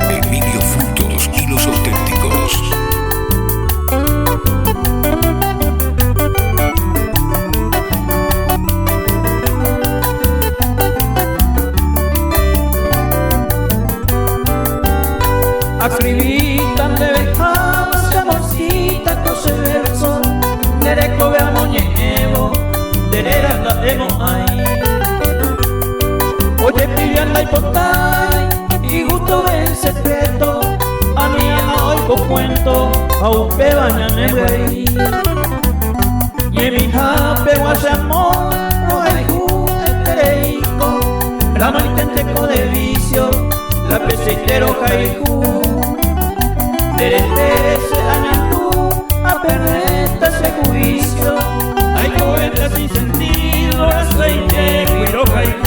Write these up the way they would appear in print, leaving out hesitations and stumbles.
Emilio Frutos y los auténticos. Acribita de vejamas, amorcita, cose verso, derecho veamos ñevo, derera emo ay. Oye, pilianda y potay, y gusto en secreto, a mi ama hoy con cuento, a upe bañane güey. Y en mi jape guayamón, no hay etereico, la manitenteco de vicio, la peseitero jaijú. Derete se añatú, a perneta ese juicio, hay poetas sin sentido, aceite, cuiro jaijú.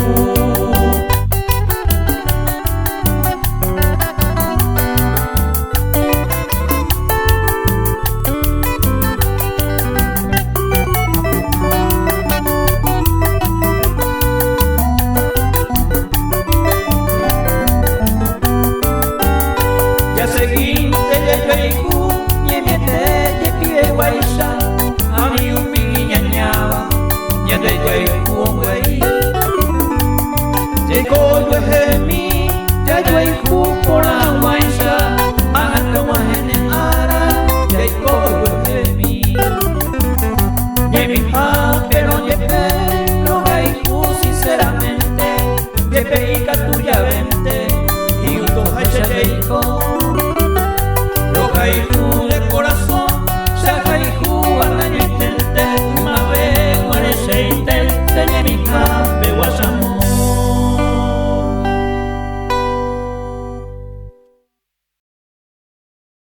Ya seguinte de Jaijú, y mi te pide guaisha, a mi humilla ñaba, ya de Jaijú güey. Llegó yo mi, ya Jaijú por agua